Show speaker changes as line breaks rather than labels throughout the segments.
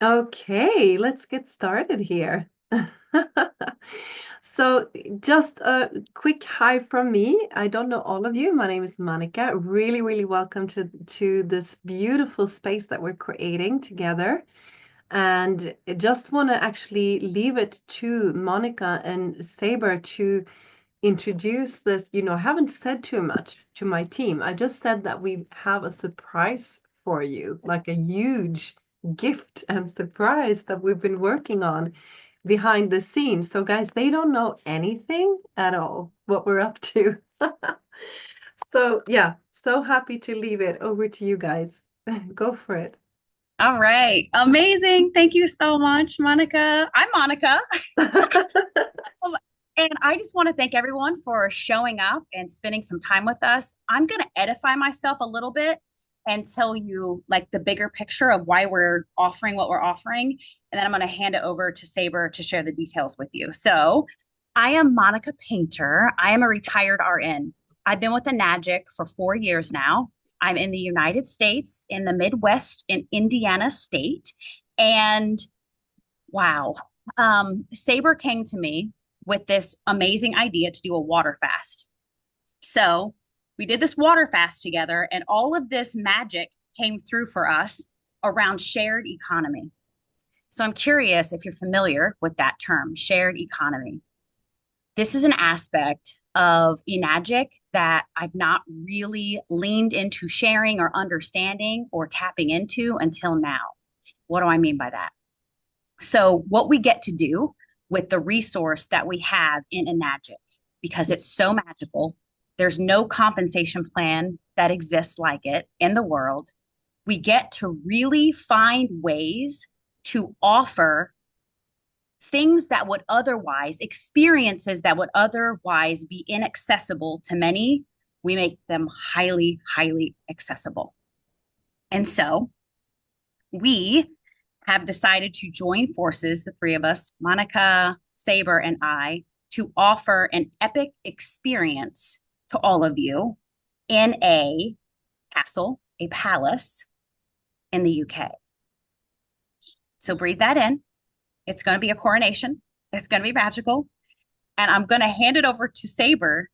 Okay, let's get started here. So, just a quick hi from me. I don't know all of you. My name is Monica. Really, really welcome to this beautiful space that we're creating together. And I just want to actually leave it to Monica and Saber to introduce this. I haven't said too much to my team. I just said that we have a surprise for you, like a huge gift and surprise that we've been working on behind the scenes. So, guys, they don't know anything at all what we're up to. So, yeah, so happy to leave it over to you guys. Go for it.
All right. Amazing. Thank you so much, Monica. I'm Monica. And I just want to thank everyone for showing up and spending some time with us. I'm going to edify myself a little bit and tell you like the bigger picture of why we're offering what we're offering. And then I'm going to hand it over to Saber to share the details with you. So I am Monica Painter. I am a retired RN. I've been with the NAGIC for 4 years now. I'm in the United States, in the Midwest, in Indiana State. And wow, Saber came to me with this amazing idea to do a water fast. So we did this water fast together, and all of this magic came through for us around shared economy. So I'm curious if you're familiar with that term, shared economy. This is an aspect of Enagic that I've not really leaned into sharing or understanding or tapping into until now. What do I mean by that? So, what we get to do with the resource that we have in Enagic, because it's so magical, there's no compensation plan that exists like it in the world. We get to really find ways to offer things that would otherwise, experiences that would otherwise be inaccessible to many, we make them highly, highly accessible. And so we have decided to join forces, the three of us, Monica, Saber, and I, to offer an epic experience to all of you in a castle, a palace in the UK. So breathe that in. It's going to be a coronation. It's going to be magical. And I'm going to hand it over to Saber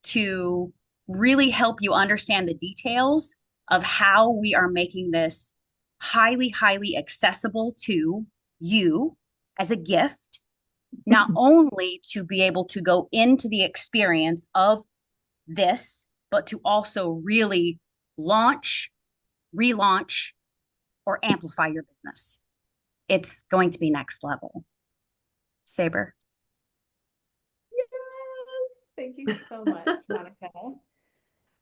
to really help you understand the details of how we are making this highly, highly accessible to you as a gift, not only to be able to go into the experience of this, but to also really launch, relaunch, or amplify your business. It's going to be next level. Saber.
Yes, thank you so much, Monica.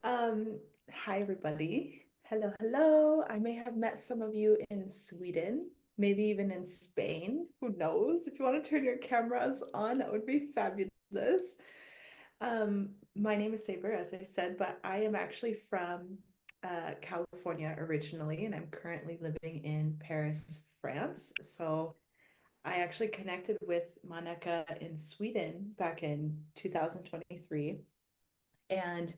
Hi everybody. Hello, hello. I may have met some of you in Sweden, maybe even in Spain. Who knows? If you want to turn your cameras on, that would be fabulous. My name is Saber, as I said, but I am actually from California originally, and I'm currently living in Paris, France. So I actually connected with Monica in Sweden back in 2023, and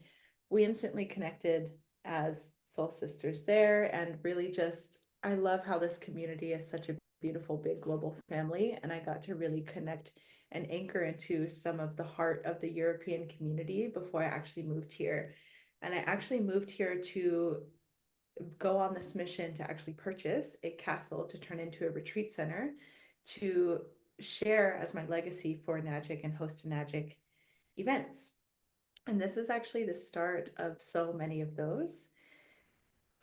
we instantly connected as soul sisters there. And really, just I love how this community is such a beautiful, big global family. And I got to really connect and anchor into some of the heart of the European community before I actually moved here. And I actually moved here to go on this mission to actually purchase a castle to turn into a retreat center to share as my legacy for Nagic and host Nagic events. And this is actually the start of so many of those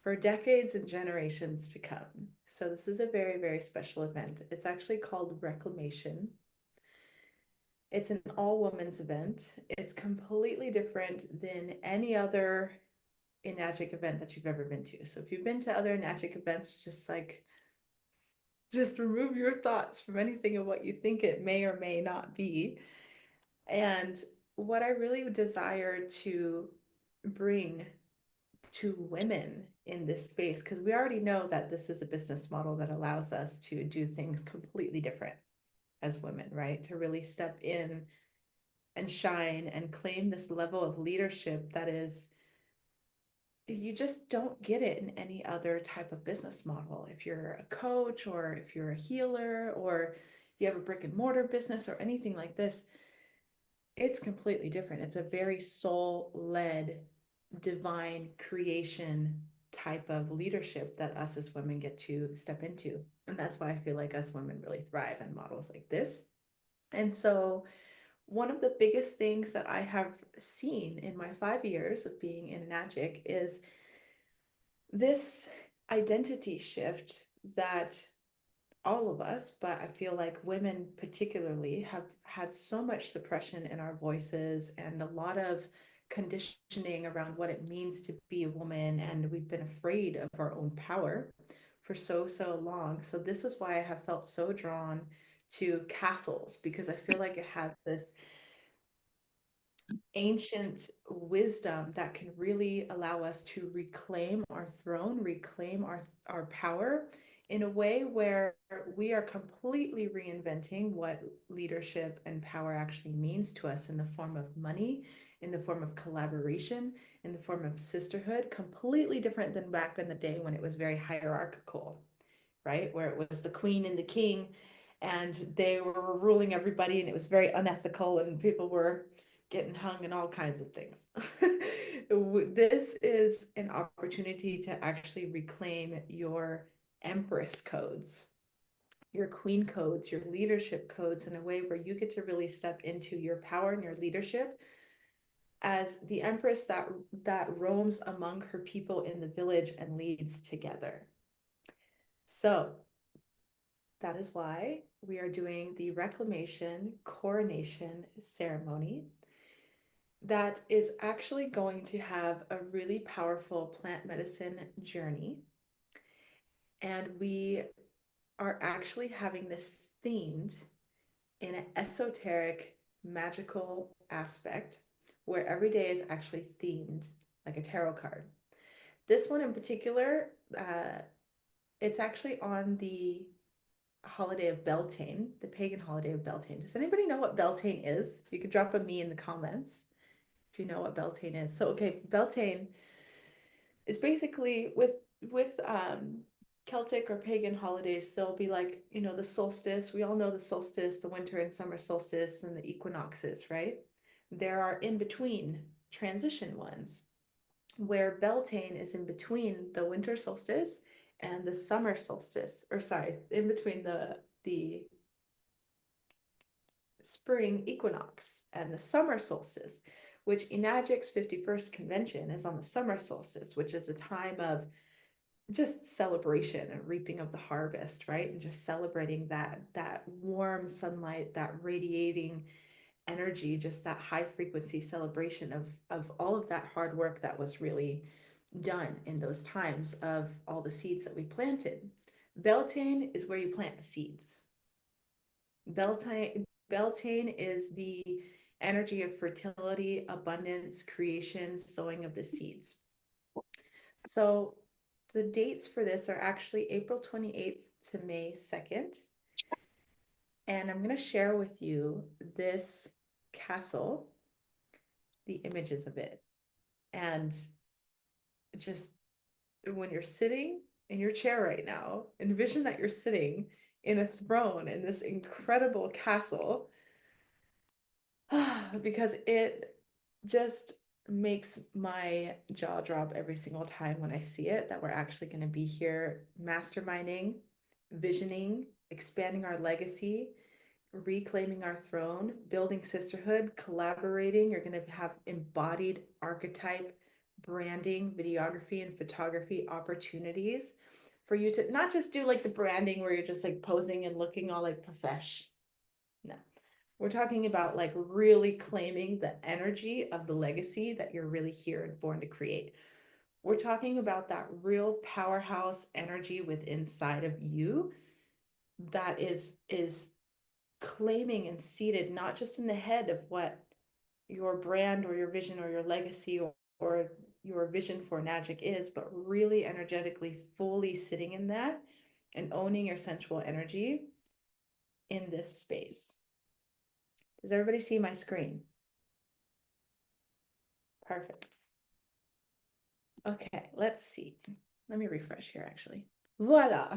for decades and generations to come. So, this is a very, very special event. It's actually called Reclamation. It's an all women's event. It's completely different than any other Enagic event that you've ever been to. So, if you've been to other Enagic events, just remove your thoughts from anything of what you think it may or may not be. And what I really desire to bring to women in this space, because we already know that this is a business model that allows us to do things completely different as women, right? To really step in and shine and claim this level of leadership that is you just don't get it in any other type of business model. If you're a coach or if you're a healer or you have a brick and mortar business or anything like this, it's completely different. It's a very soul led, divine creation type of leadership that us as women get to step into. And that's why I feel like us women really thrive in models like this. And so, one of the biggest things that I have seen in my 5 years of being in Enagic is this identity shift that all of us, but I feel like women particularly have had so much suppression in our voices and a lot of conditioning around what it means to be a woman. And we've been afraid of our own power for so long. So, this is why I have felt so drawn to castles because I feel like it has this ancient wisdom that can really allow us to reclaim our throne, reclaim our power in a way where we are completely reinventing what leadership and power actually means to us in the form of money, in the form of collaboration, in the form of sisterhood, completely different than back in the day when it was very hierarchical, right? Where it was the queen and the king and they were ruling everybody and it was very unethical and people were getting hung and all kinds of things. This is an opportunity to actually reclaim your empress codes, your queen codes, your leadership codes in a way where you get to really step into your power and your leadership as the empress that roams among her people in the village and leads together. So that is why we are doing the Reclamation coronation ceremony that is actually going to have a really powerful plant medicine journey. And we are actually having this themed in an esoteric, magical aspect where every day is actually themed like a tarot card. This one in particular, it's actually on the holiday of Beltane, the pagan holiday of Beltane. Does anybody know what Beltane is? You could drop a me in the comments if you know what Beltane is. So, okay, Beltane is basically with Celtic or pagan holidays, there'll be like, the solstice. We all know the solstice, the winter and summer solstice, and the equinoxes, right? There are in between transition ones where Beltane is in between the winter solstice and the summer solstice, or sorry, in between the spring equinox and the summer solstice, which Enagic's 51st convention is on the summer solstice, which is a time of just celebration and reaping of the harvest, right? And just celebrating that warm sunlight, that radiating energy, just that high frequency celebration of all of that hard work that was really done in those times of all the seeds that we planted. Beltane is where you plant the seeds. Beltane is the energy of fertility, abundance, creation, sowing of the seeds. So the dates for this are actually April 28th to May 2nd. And I'm going to share with you this castle, the images of it. And just when you're sitting in your chair right now, envision that you're sitting in a throne in this incredible castle because it just makes my jaw drop every single time when I see it that we're actually going to be here masterminding, visioning, expanding our legacy, reclaiming our throne, building sisterhood, collaborating. You're going to have embodied archetype branding, videography, and photography opportunities for you to not just do like the branding where you're just like posing and looking all like profesh. No, we're talking about like really claiming the energy of the legacy that you're really here and born to create. We're talking about that real powerhouse energy within inside of you that is claiming and seated not just in the head of what your brand or your vision or your legacy or your vision for magic is, but really energetically fully sitting in that and owning your sensual energy in this space. Does everybody see my screen? Perfect. Okay, let's see. Let me refresh here actually. Voila.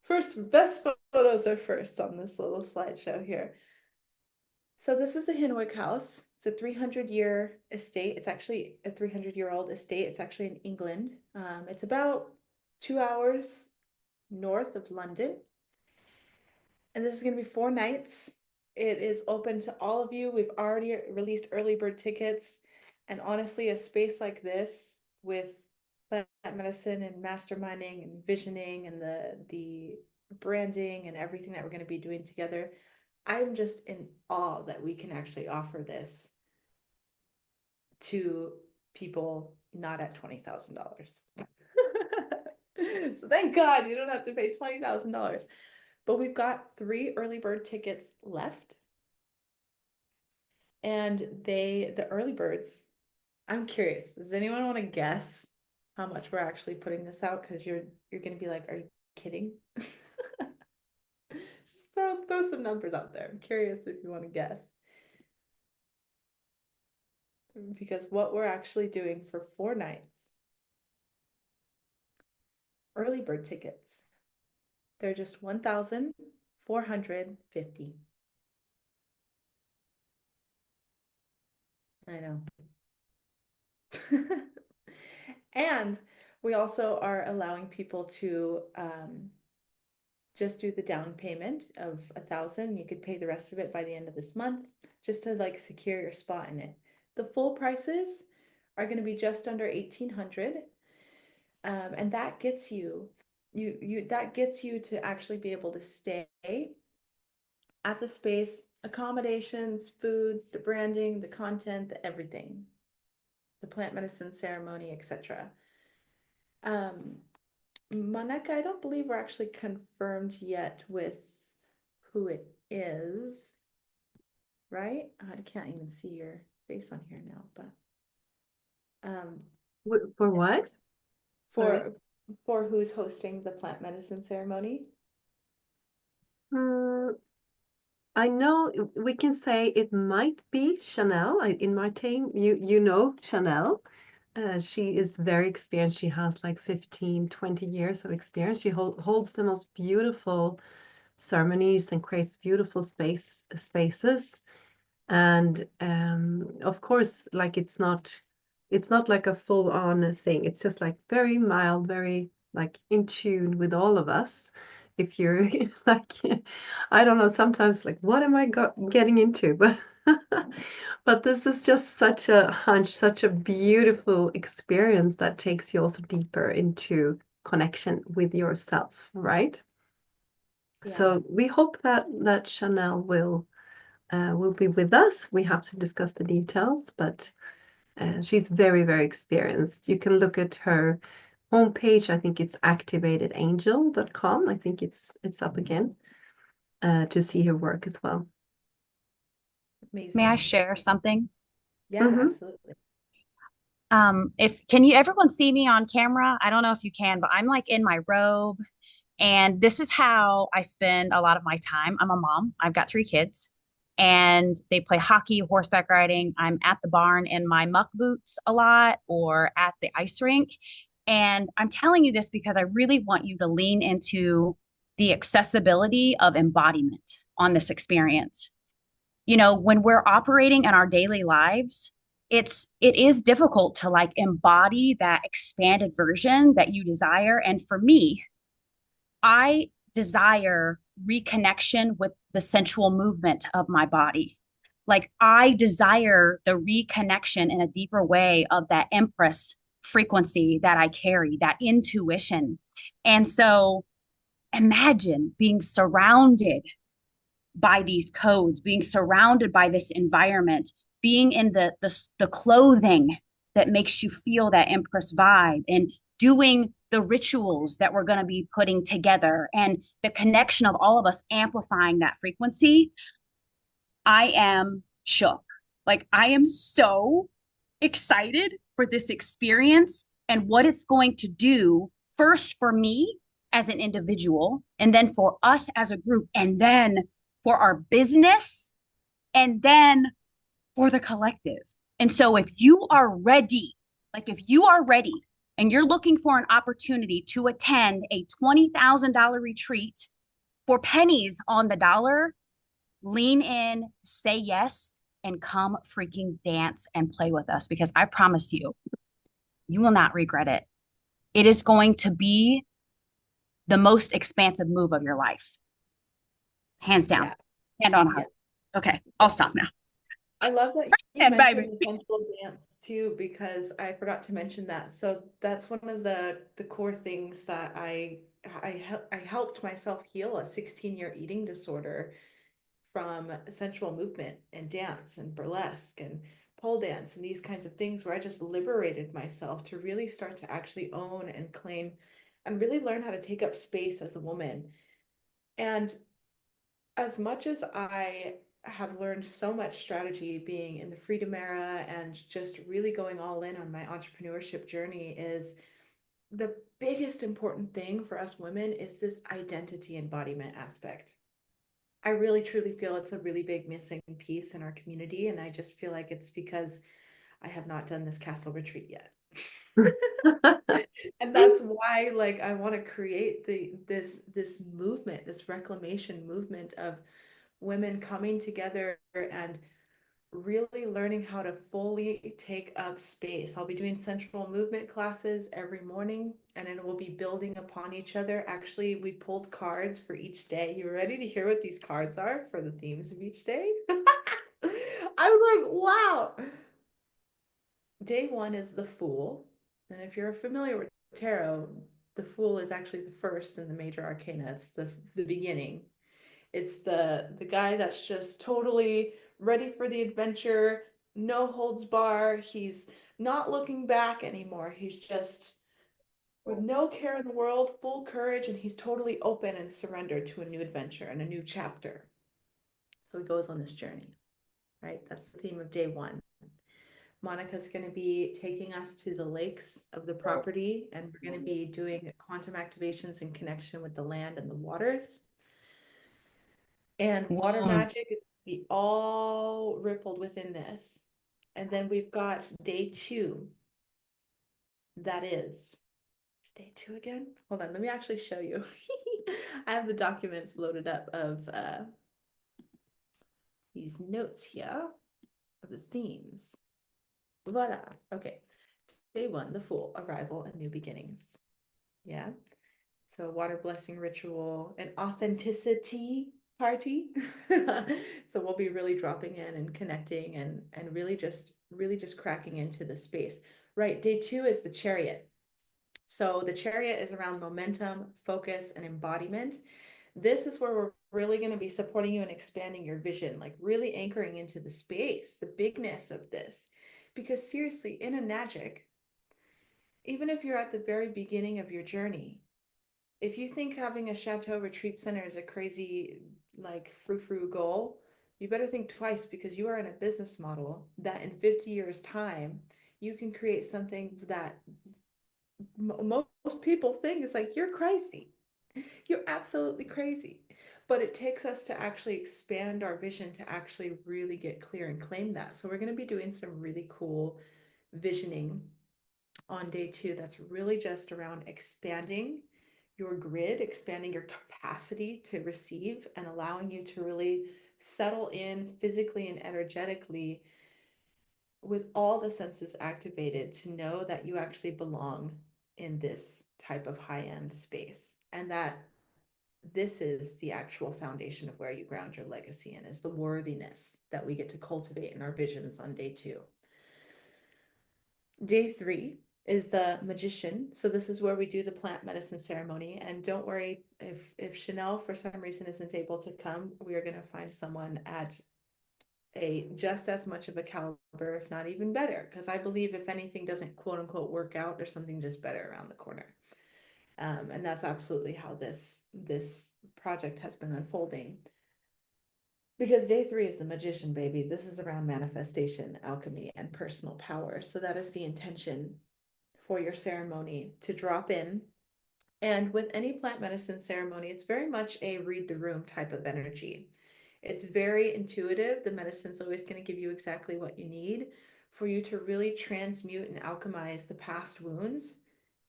First, best photos are first on this little slideshow here. So this is a Hinwick house. It's a 300-year estate. It's actually a 300-year-old estate. It's actually in England. It's about 2 hours north of London. And this is going to be 4 nights. It is open to all of you. We've already released early bird tickets. And honestly, a space like this with plant medicine and masterminding and visioning and the branding and everything that we're going to be doing together, I'm just in awe that we can actually offer this to people not at $20,000. So thank God you don't have to pay $20,000. But we've got 3 early bird tickets left. And the early birds, I'm curious, does anyone want to guess how much we're actually putting this out? Because you're gonna be like, are you kidding? Just throw some numbers out there. I'm curious if you want to guess. Because what we're actually doing for 4 nights, early bird tickets, they're just 1,450. I know. And we also are allowing people to just do the down payment of 1,000. You could pay the rest of it by the end of this month, just to like secure your spot in it. The full prices are going to be just under 1,800, and that gets you to actually be able to stay at the space, accommodations, food, the branding, the content, the everything, the plant medicine ceremony, etc. Um, Maneka, I don't believe we're actually confirmed yet with who it is, right? I can't even see your face on here now, but
For what? Sorry.
for for who's hosting the plant medicine ceremony.
Mm, I know we can say it might be Chanel. In my team, you know Chanel. She is very experienced. She has like 15, 20 years of experience. She holds the most beautiful ceremonies and creates beautiful spaces. And of course, like it's not like a full on thing. It's just like very mild, very like in tune with all of us. If you're like, I don't know, sometimes like, what am I getting into? But but this is just such a hunch, such a beautiful experience that takes you also deeper into connection with yourself, right?
Yeah.
So we hope that Chanel will be with us. We have to discuss the details, but she's very, very experienced. You can look at her homepage. I think it's activatedangel.com. I think it's up again to see her work as well.
May I
Amazing.
share something?
Yeah,
Hmm.
absolutely.
If can you everyone see me on camera? I don't know if you can, but I'm like in my robe, and this is how I spend a lot of my time. I'm a mom. I've got 3 kids, and they play hockey, horseback riding. I'm at the barn in my muck boots a lot, or at the ice rink. And I'm telling you this because I really want you to lean into the accessibility of embodiment on this experience. When we're operating in our daily lives, it is difficult to like embody that expanded version that you desire. And for me, I desire reconnection with the sensual movement of my body. Like I desire the reconnection in a deeper way of that empress frequency that I carry, that intuition. And so imagine being surrounded by these codes, being surrounded by this environment, being in the clothing that makes you feel that Empress vibe, and doing the rituals that we're going to be putting together, and the connection of all of us amplifying that frequency. I am shook. Like I am so excited for this experience and what it's going to do first for me as an individual, and then for us as a group, and then for our business, and then for the collective. And so if you are ready, like if you are ready and you're looking for an opportunity to attend a $20,000 retreat for pennies on the dollar, lean in, say yes, and come freaking dance and play with us because I promise you, you will not regret it. It is going to be the most expansive move of your life, hands down,
Yeah.
hand on
Yeah.
heart. Okay, I'll stop now.
I love that you
And
mentioned
baby.
the sensual dance too, because I forgot to mention that. So that's one of the core things that I helped myself heal a 16-year eating disorder from sensual movement and dance and burlesque and pole dance and these kinds of things where I just liberated myself to really start to actually own and claim and really learn how to take up space as a woman. And as much as I have learned so much strategy being in the freedom era and just really going all in on my entrepreneurship journey, is the biggest important thing for us women is this identity embodiment aspect. I really truly feel it's a really big missing piece in our community, and I just feel like it's because I have not done this castle retreat yet. And that's why like I want to create this movement, this reclamation movement of women coming together and really learning how to fully take up space. I'll be doing sensual movement classes every morning and it will be building upon each other. Actually, we pulled cards for each day. You ready to hear what these cards are for the themes of each day? I was like, wow. Day one is the Fool. And if you're familiar with tarot, the Fool is actually the first in the major arcana. It's the beginning. It's the guy that's just totally ready for the adventure, no holds bar. He's not looking back anymore. He's just with no care in the world, full courage, and he's totally open and surrendered to a new adventure and a new chapter. So he goes on this journey, right? That's the theme of day one. Monica's going to be taking us to the lakes of the property, and we're going to be doing quantum activations in connection with the land and the waters. And water
Womb.
magic is be all rippled within this. And then we've got day two. That is day two again. Hold on, let me actually show you. I have the documents loaded up of these notes here of the themes. Voila. Okay. Day one, the Fool, arrival and new beginnings. Yeah. So water blessing ritual and authenticity party. So we'll be really dropping in and connecting and really just cracking into the space. Right. Day two is the chariot. So the chariot is around momentum, focus, and embodiment. This is where we're really going to be supporting you and expanding your vision, like really anchoring into the space, the bigness of this. Because seriously, in a magic, even if you're at the very beginning of your journey, if you think having a chateau retreat center is a crazy, like, frou-frou goal, you better think twice because you are in a business model that in 50 years' time, you can create something that most people think is like, you're crazy. You're absolutely crazy. But it takes us to actually expand our vision to actually really get clear and claim that. So we're going to be doing some really cool visioning on day two that's really just around expanding your grid, expanding your capacity to receive, and allowing you to really settle in physically and energetically with all the senses activated to know that you actually belong in this type of high end space and that this is the actual foundation of where you ground your legacy in is the worthiness that we get to cultivate in our visions on day two. Day three is the magician. So this is where we do the plant medicine ceremony. And don't worry if Chanel for some reason isn't able to come, we are going to find someone at a just as much of a caliber, if not even better. Because I believe if anything doesn't quote unquote work out, there's something just better around the corner. And that's absolutely how this project has been unfolding. Because day three is the magician, baby. This is around manifestation, alchemy, and personal power. So that is the intention for your ceremony to drop in. And with any plant medicine ceremony, it's very much a read the room type of energy. It's very intuitive. The medicine's always going to give you exactly what you need for you to really transmute and alchemize the past wounds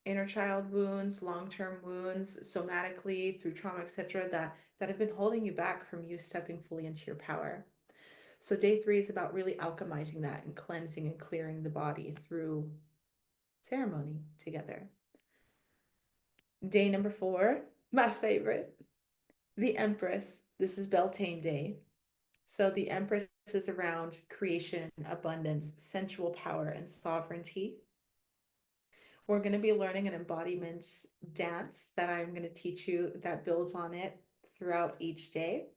inner child wounds, long-term wounds, somatically through trauma, etc., that have been holding you back from you stepping fully into your power. So day 3 is about really alchemizing that and cleansing and clearing the body through ceremony together. Day number 4, my favorite, the Empress. This is Beltane Day. So the Empress is around creation, abundance, sensual power, and sovereignty. We're going to be learning an embodiment dance that I'm going to teach you that builds on it throughout each day.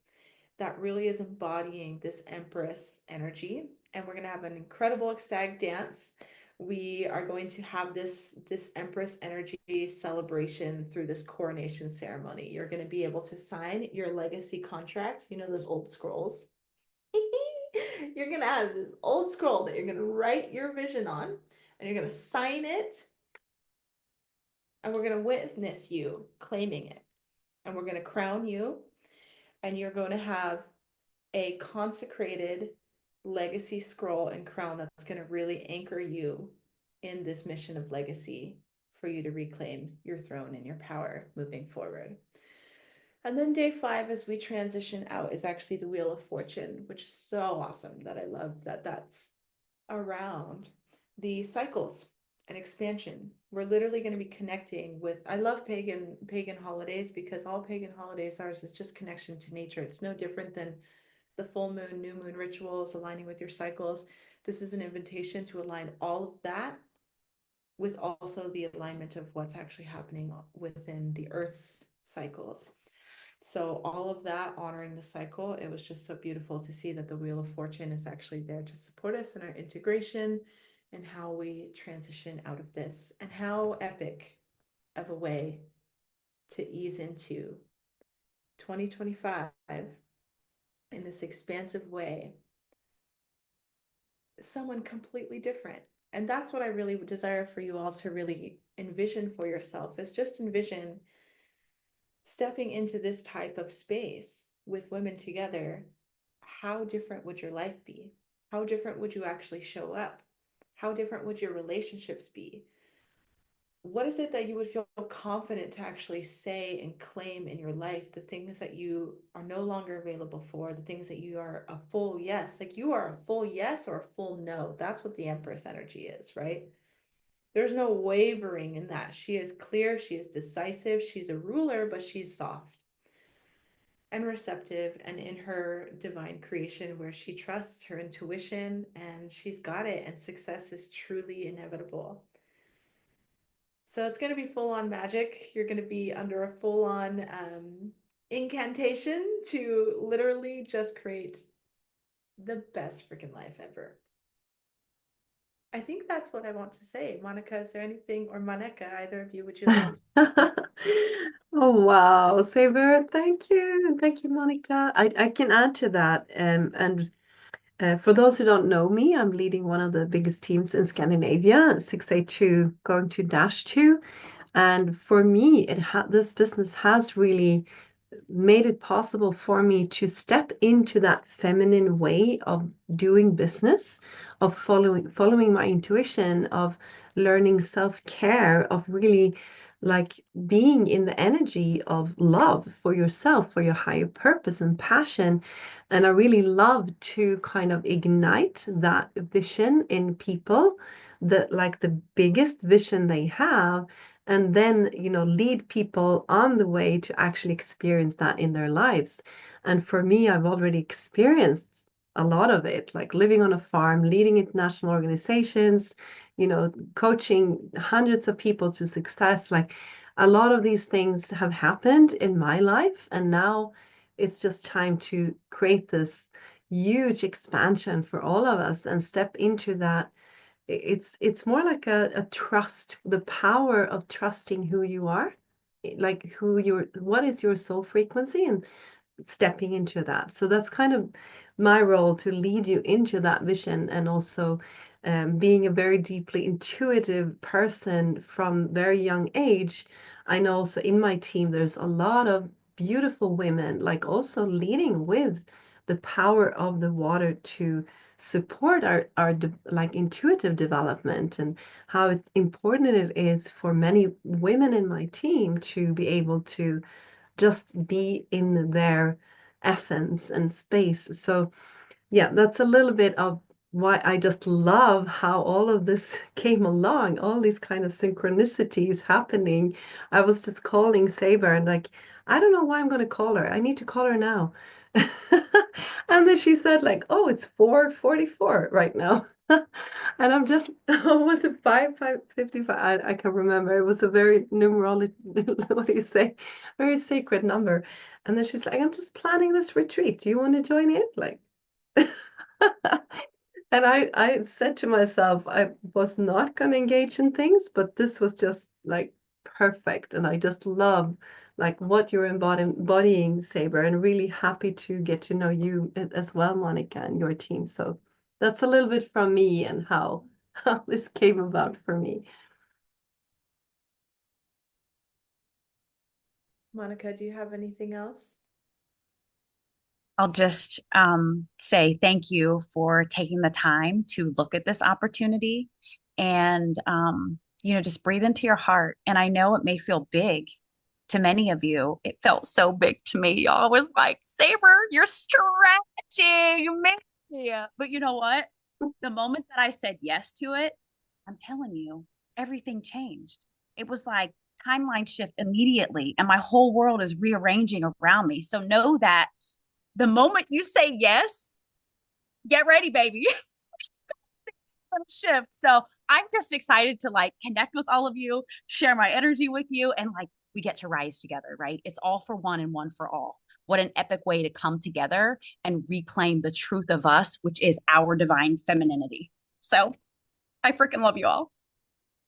That really is embodying this Empress energy. And we're going to have an incredible ecstatic dance. We are going to have this Empress energy celebration through this coronation ceremony. You're going to be able to sign your legacy contract, you know, those old scrolls. You're going to have this old scroll that you're going to write your vision on, and you're going to sign it, and we're going to witness you claiming it. And we're going to crown you, and you're going to have a consecrated legacy scroll and crown that's going to really anchor you in this mission of legacy for you to reclaim your throne and your power moving forward. And then day 5, as we transition out, is actually the Wheel of Fortune, which is so awesome that I love that that's around the cycles and expansion. We're literally going to be connecting with, I love pagan holidays because all pagan holidays are is just connection to nature. It's no different than the full moon, new moon rituals, aligning with your cycles. This is an invitation to align all of that with also the alignment of what's actually happening within the Earth's cycles. So all of that honoring the cycle, it was just so beautiful to see that the Wheel of Fortune is actually there to support us in our integration and how we transition out of this, and how epic of a way to ease into 2025 in this expansive way, someone completely different. And that's what I really desire for you all to really envision for yourself, is just envision stepping into this type of space with women together. How different would your life be? How different would you actually show up? How different would your relationships be? What is it that you would feel confident to actually say and claim in your life? The things that you are no longer available for, the things that you are a full yes, like you are a full yes or a full no. That's what the Empress energy is, right? There's no wavering in that. She is clear, she is decisive, she's a ruler, but she's soft and receptive and in her divine creation where she trusts her intuition and she's got it, and success is truly inevitable. So it's going to be full on magic. You're going to be under a full on incantation to literally just create the best freaking life ever. I think that's what I want to say. Monica, is there anything, or Monica, either of you, would you like to say?
Oh wow, Saber, thank you. Thank you, Monica. I can add to that. And for those who don't know me, I'm leading one of the biggest teams in Scandinavia, 682 going to Dash 2. And for me, this business has really made it possible for me to step into that feminine way of doing business, of following my intuition, of learning self-care, of really like being in the energy of love for yourself, for your higher purpose and passion. And I really love to kind of ignite that vision in people, that like the biggest vision they have, and then lead people on the way to actually experience that in their lives. And for me, I've already experienced a lot of it, like living on a farm, leading international organizations, coaching hundreds of people to success. Like a lot of these things have happened in my life, and now it's just time to create this huge expansion for all of us and step into that. It's more like a trust, the power of trusting who you are, like what is your soul frequency, and stepping into that. So that's kind of my role, to lead you into that vision, and also being a very deeply intuitive person from very young age. I know also in my team there's a lot of beautiful women, like also leading with the power of the water to support like intuitive development, and how important it is for many women in my team to be able to just be in their essence and space. So yeah, that's a little bit of why I just love how all of this came along, all these kind of synchronicities happening. I was just calling Saber and like, I don't know why I'm going to call her. I need to call her now. And then she said like, oh, it's 4:44 right now. And I'm just, was it 5:55? I can't remember. It was a very numerology, what do you say? Very sacred number. And then she's like, I'm just planning this retreat. Do you want to join in? Like, and I said to myself, I was not going to engage in things, but this was just like perfect. And I just love like what you're embodying, Saber, and really happy to get to know you as well, Monica, and your team. So that's a little bit from me and how this came about for me.
Monica, do you have anything else?
I'll just say thank you for taking the time to look at this opportunity and, just breathe into your heart. And I know it may feel big to many of you. It felt so big to me. Y'all I was like, Saber, you're stretching me. But you know what? The moment that I said yes to it, I'm telling you, everything changed. It was like timeline shift immediately, and my whole world is rearranging around me. So know that the moment you say yes, get ready, baby. Shift. So I'm just excited to like connect with all of you, share my energy with you, and like we get to rise together, right? It's all for one and one for all. What an epic way to come together and reclaim the truth of us, which is our divine femininity. So I freaking love you all.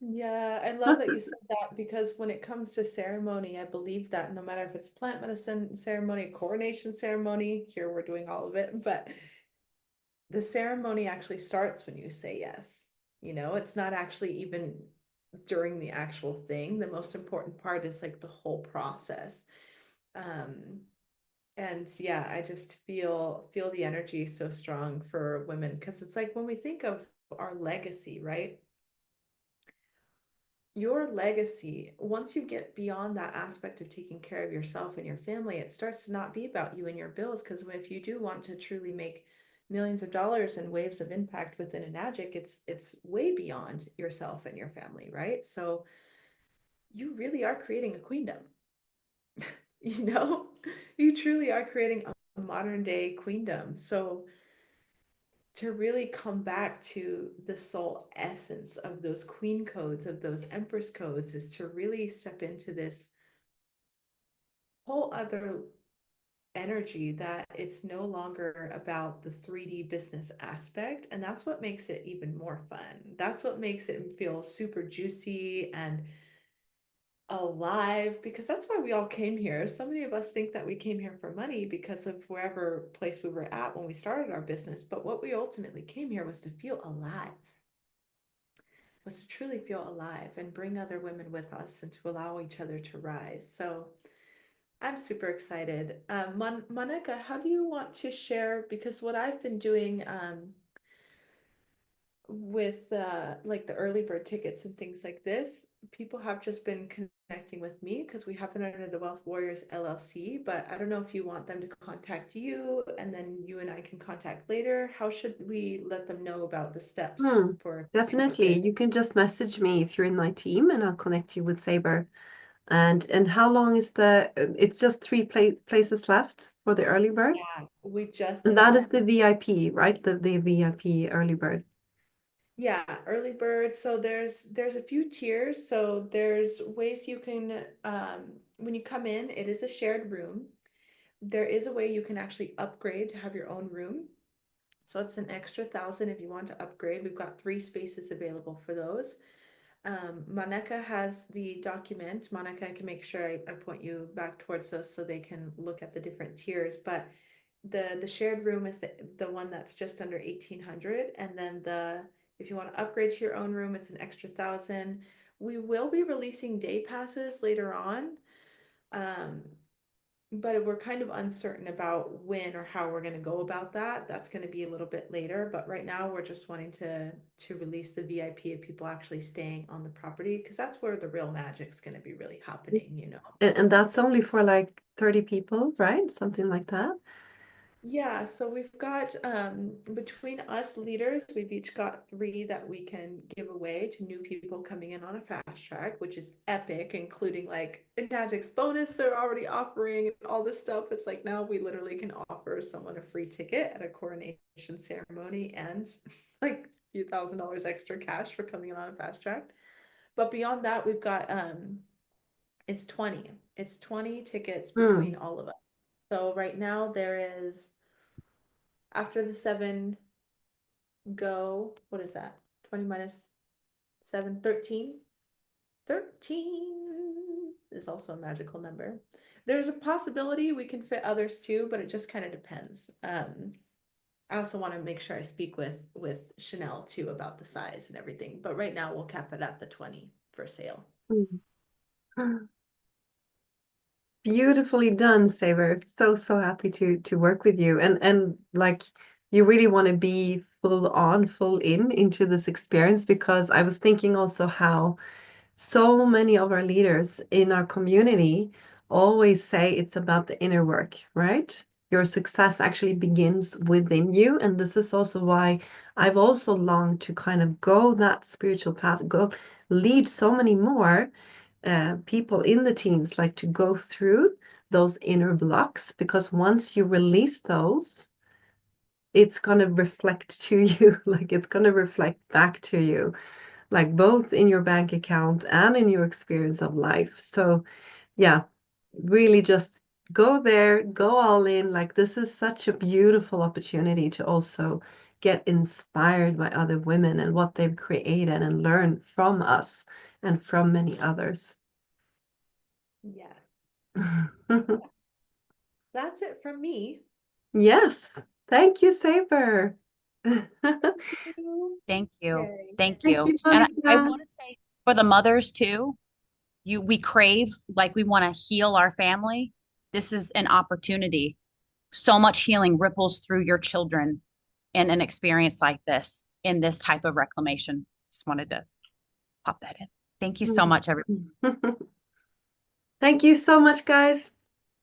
Yeah, I love that you said that because when it comes to ceremony, I believe that no matter if it's plant medicine ceremony, coronation ceremony, here we're doing all of it, but the ceremony actually starts when you say yes. It's not actually even during the actual thing. The most important part is like the whole process. Um, and yeah, I just feel the energy so strong for women because it's like when we think of our legacy, right? Your legacy, once you get beyond that aspect of taking care of yourself and your family, it starts to not be about you and your bills. Because if you do want to truly make millions of dollars and waves of impact within a magic, it's way beyond yourself and your family, right? So you really are creating a queendom, you know? You truly are creating a modern day queendom. So to really come back to the soul essence of those queen codes, of those empress codes, is to really step into this whole other energy that it's no longer about the 3D business aspect. And that's what makes it even more fun. That's what makes it feel super juicy and alive because that's why we all came here. So many of us think that we came here for money because of wherever place we were at when we started our business. But what we ultimately came here was to feel alive, was to truly feel alive and bring other women with us and to allow each other to rise. So I'm super excited. Monica, how do you want to share? Because what I've been doing with like the early bird tickets and things like this, people have just been connecting with me because we have it under the Wealth Warriors LLC. But I don't know if you want them to contact you and then you and I can contact later. How should we let them know about the steps
Hmm,
for book
definitely.
it?
You can just message me if you're in my team and I'll connect you with Saber. And how long is it's just three places left for the early bird?
Yeah, we just
And that
have
is the VIP, right? The VIP early bird.
Yeah, early bird. So there's a few tiers. So there's ways you can when you come in, it is a shared room. There is a way you can actually upgrade to have your own room. So it's an extra 1,000 if you want to upgrade. We've got 3 spaces available for those. Monica has the document. Monica, I can make sure I point you back towards those so they can look at the different tiers. But the shared room is the one that's just under 1,800, and then the if you want to upgrade to your own room, it's an extra 1,000. We will be releasing day passes later on. Um, but we're kind of uncertain about when or how we're going to go about that. That's going to be a little bit later, but right now we're just wanting to release the VIP of people actually staying on the property because that's where the real magic's going to be really happening, you know.
And that's only for like 30 people, right? Something like that.
Yeah, so we've got between us leaders, we've each got three that we can give away to new people coming in on a fast track, which is epic, including like the Magic's bonus they're already offering and all this stuff. It's like now we literally can offer someone a free ticket at a coronation ceremony and like a few $1,000s extra cash for coming in on a fast track. But beyond that, we've got it's 20. It's 20 tickets between
Hmm.
all of us. So right now there is after the seven go, what is that? 20 minus 7, 13. 13 is also a magical number. There's a possibility we can fit others too, but it just kind of depends. I also want to make sure I speak with Chanel too about the size and everything. But right now we'll cap it at the 20 for sale.
Hmm. Beautifully done, Saber. So happy to work with you. And like you really want to be full on, full in into this experience because I was thinking also how so many of our leaders in our community always say it's about the inner work, right? Your success actually begins within you. And this is also why I've also longed to kind of go that spiritual path, go lead so many more people in the teams, like to go through those inner blocks, because once you release those, it's going to reflect to you, like it's going to reflect back to you like both in your bank account and in your experience of life. So, yeah, really just go there, go all in. Like, this is such a beautiful opportunity to also get inspired by other women and what they've created and learn from us and from many others.
Yes. That's it from me.
Yes, thank you, Saber.
Thank you.
Yay.
Thank
Thank
you.
you,
And I
Monica.
want to say for the mothers too, we crave, like we want to heal our family. This is an opportunity. So much healing ripples through your children in an experience like this, in this type of reclamation. Just wanted to pop that in. Thank you so much, everyone.
Thank you so much, guys.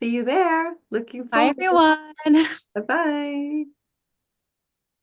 See you there. Looking
Bye,
forward.
everyone.
Bye bye.